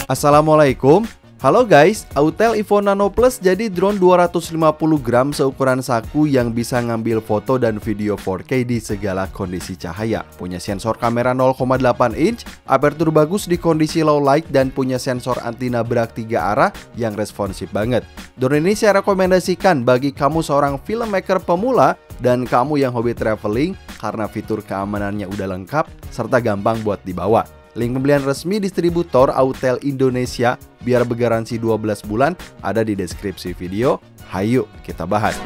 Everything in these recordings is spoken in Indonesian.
Assalamualaikum. Halo guys, Autel Evo Nano Plus jadi drone 250 gram seukuran saku yang bisa ngambil foto dan video 4K di segala kondisi cahaya. Punya sensor kamera 0,8 inch, aperture bagus di kondisi low light, dan punya sensor anti nabrak 3 arah yang responsif banget. Drone ini saya rekomendasikan bagi kamu seorang filmmaker pemula dan kamu yang hobi traveling karena fitur keamanannya udah lengkap serta gampang buat dibawa. Link pembelian resmi distributor Autel Indonesia biar bergaransi 12 bulan ada di deskripsi video. Hayu kita bahas.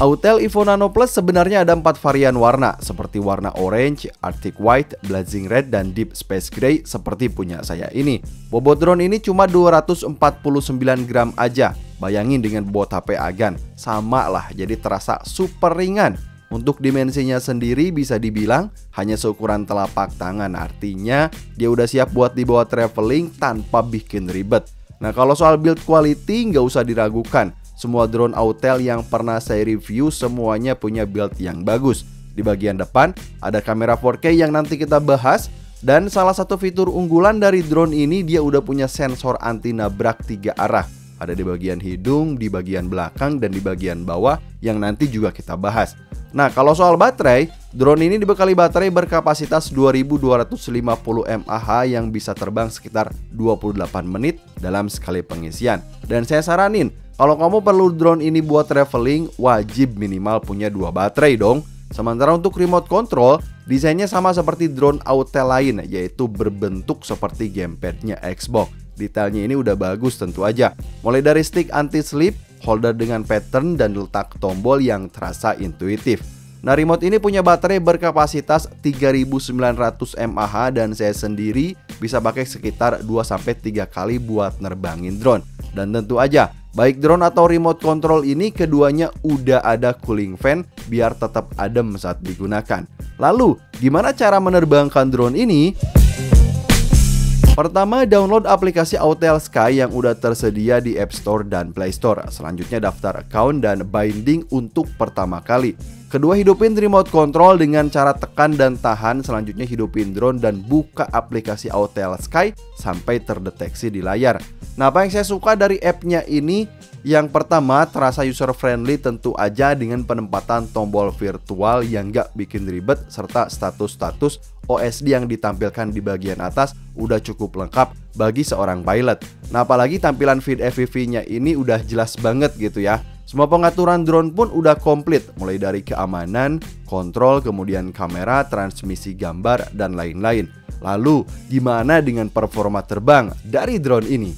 Autel Evo Nano Plus sebenarnya ada 4 varian warna, seperti warna orange, Arctic White, Blazing Red, dan Deep Space Gray seperti punya saya ini. Bobot drone ini cuma 249 gram aja. Bayangin dengan bobot HP Agan, sama lah, jadi terasa super ringan. Untuk dimensinya sendiri bisa dibilang hanya seukuran telapak tangan, artinya dia udah siap buat dibawa traveling tanpa bikin ribet. Nah, kalau soal build quality nggak usah diragukan. Semua drone Autel yang pernah saya review semuanya punya build yang bagus. Di bagian depan ada kamera 4K yang nanti kita bahas. Dan salah satu fitur unggulan dari drone ini, dia udah punya sensor anti nabrak 3 arah. Ada di bagian hidung, di bagian belakang, dan di bagian bawah yang nanti juga kita bahas. Nah, kalau soal baterai, drone ini dibekali baterai berkapasitas 2250 mAh yang bisa terbang sekitar 28 menit dalam sekali pengisian. Dan saya saranin, kalau kamu perlu drone ini buat traveling, wajib minimal punya 2 baterai dong. Sementara untuk remote control, desainnya sama seperti drone Autel lain, yaitu berbentuk seperti gamepadnya Xbox. Detailnya ini udah bagus tentu aja. Mulai dari stick anti-slip, holder dengan pattern, dan letak tombol yang terasa intuitif. Nah, remote ini punya baterai berkapasitas 3900 mAh dan saya sendiri bisa pakai sekitar 2-3 kali buat nerbangin drone. Dan tentu aja, baik drone atau remote control ini keduanya udah ada cooling fan biar tetap adem saat digunakan. Lalu, gimana cara menerbangkan drone ini? Pertama, download aplikasi Autel Sky yang udah tersedia di App Store dan Play Store. Selanjutnya daftar account dan binding untuk pertama kali. Kedua, hidupin remote control dengan cara tekan dan tahan. Selanjutnya hidupin drone dan buka aplikasi Autel Sky sampai terdeteksi di layar. Nah, apa yang saya suka dari app-nya ini? Yang pertama, terasa user friendly tentu aja dengan penempatan tombol virtual yang gak bikin ribet, serta status-status OSD yang ditampilkan di bagian atas udah cukup lengkap bagi seorang pilot. Nah, apalagi tampilan feed FPV-nya ini udah jelas banget gitu ya. Semua pengaturan drone pun udah komplit, mulai dari keamanan, kontrol, kemudian kamera, transmisi gambar, dan lain-lain. Lalu, gimana dengan performa terbang dari drone ini?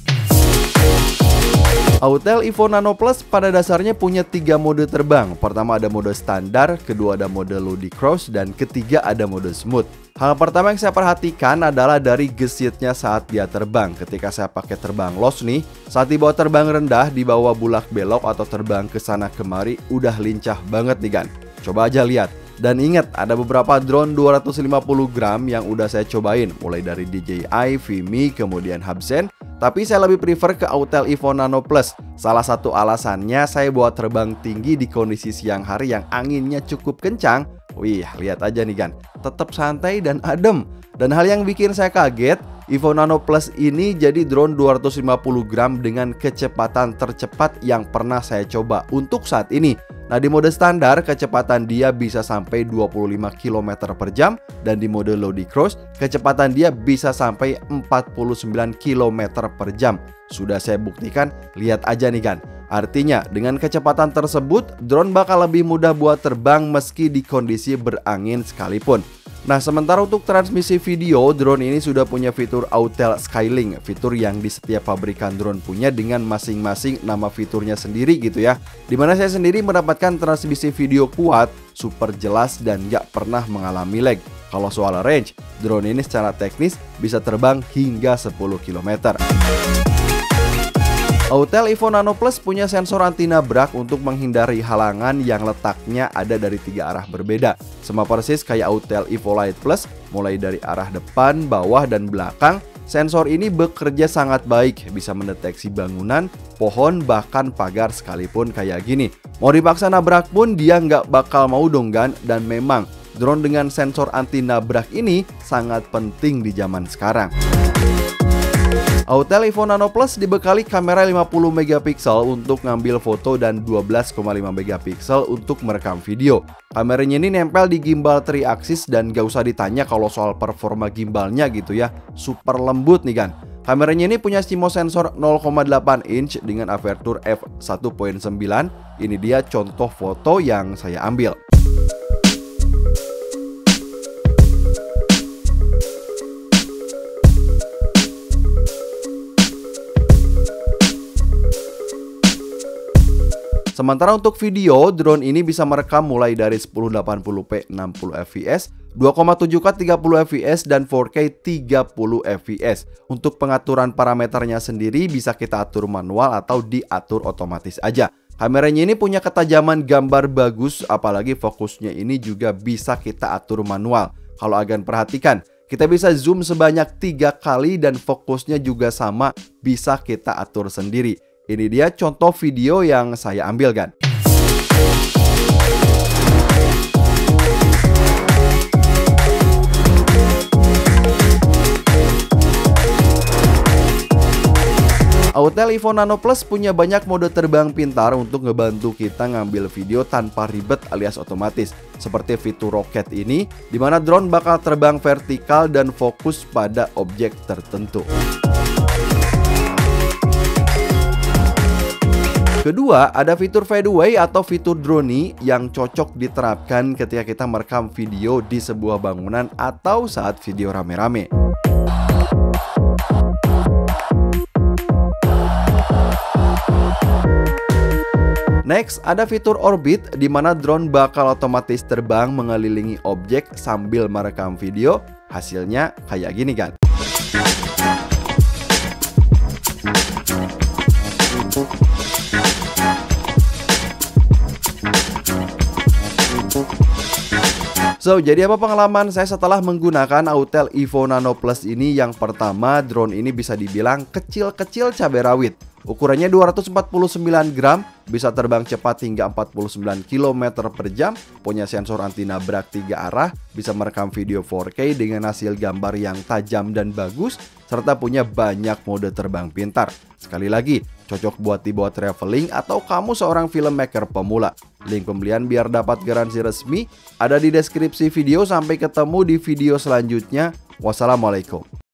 Autel Evo Nano Plus pada dasarnya punya 3 mode terbang. Pertama ada mode standar, kedua ada mode ludicrous, dan ketiga ada mode smooth. Hal pertama yang saya perhatikan adalah dari gesitnya saat dia terbang. Ketika saya pakai terbang loss nih, saat dibawa terbang rendah, dibawa bulak belok atau terbang ke sana kemari, udah lincah banget nih kan. Coba aja lihat. Dan ingat, ada beberapa drone 250 gram yang udah saya cobain, mulai dari DJI, Vimy, kemudian Hubsan. Tapi saya lebih prefer ke Autel Evo Nano Plus. Salah satu alasannya saya bawa terbang tinggi di kondisi siang hari yang anginnya cukup kencang. Wih, lihat aja nih kan, tetap santai dan adem. Dan hal yang bikin saya kaget, Evo Nano Plus ini jadi drone 250 gram dengan kecepatan tercepat yang pernah saya coba untuk saat ini. Nah, di mode standar kecepatan dia bisa sampai 25 km per jam, dan di mode ludicrous kecepatan dia bisa sampai 49 km per jam. Sudah saya buktikan, lihat aja nih kan. Artinya dengan kecepatan tersebut drone bakal lebih mudah buat terbang meski di kondisi berangin sekalipun. Nah, sementara untuk transmisi video, drone ini sudah punya fitur Autel Skylink, fitur yang di setiap pabrikan drone punya dengan masing-masing nama fiturnya sendiri gitu ya. Dimana saya sendiri mendapatkan transmisi video kuat, super jelas, dan gak pernah mengalami lag. Kalau soal range, drone ini secara teknis bisa terbang hingga 10 km. Autel Evo Nano Plus punya sensor anti nabrak untuk menghindari halangan yang letaknya ada dari 3 arah berbeda. Sama persis kayak Autel Evo Lite Plus, mulai dari arah depan, bawah, dan belakang. Sensor ini bekerja sangat baik, bisa mendeteksi bangunan, pohon, bahkan pagar sekalipun kayak gini. Mau dipaksa nabrak pun dia nggak bakal mau dong kan, dan memang Drone dengan sensor anti nabrak ini sangat penting di zaman sekarang. Autel Evo Nano Plus dibekali kamera 50 megapiksel untuk ngambil foto dan 12,5 megapiksel untuk merekam video. Kameranya ini nempel di gimbal 3 axis dan gak usah ditanya kalau soal performa gimbalnya gitu ya. Super lembut nih kan. Kameranya ini punya CMOS sensor 0,8 inch dengan aperture f1.9. Ini dia contoh foto yang saya ambil. Sementara untuk video, drone ini bisa merekam mulai dari 1080p 60 fps, 2,7K 30 fps, dan 4K 30 fps. Untuk pengaturan parameternya sendiri bisa kita atur manual atau diatur otomatis aja. Kameranya ini punya ketajaman gambar bagus, apalagi fokusnya ini juga bisa kita atur manual. Kalau agan perhatikan, kita bisa zoom sebanyak 3 kali dan fokusnya juga sama, bisa kita atur sendiri. Ini dia contoh video yang saya ambil kan. Autel Evo Nano Plus punya banyak mode terbang pintar untuk ngebantu kita ngambil video tanpa ribet alias otomatis. Seperti fitur roket ini, di mana drone bakal terbang vertikal dan fokus pada objek tertentu. Kedua, ada fitur fade away atau fitur drone yang cocok diterapkan ketika kita merekam video di sebuah bangunan atau saat video rame-rame. Next, ada fitur orbit di mana drone bakal otomatis terbang mengelilingi objek sambil merekam video. Hasilnya kayak gini kan. So, jadi apa pengalaman saya setelah menggunakan Autel Evo Nano Plus ini? Yang pertama, drone ini bisa dibilang kecil-kecil cabai rawit. Ukurannya 249 gram, bisa terbang cepat hingga 49 km per jam, punya sensor anti nabrak 3 arah, bisa merekam video 4K dengan hasil gambar yang tajam dan bagus, serta punya banyak mode terbang pintar. Sekali lagi, cocok buat dibawa traveling atau kamu seorang filmmaker pemula. Link pembelian biar dapat garansi resmi ada di deskripsi video. Sampai ketemu di video selanjutnya. Wassalamualaikum.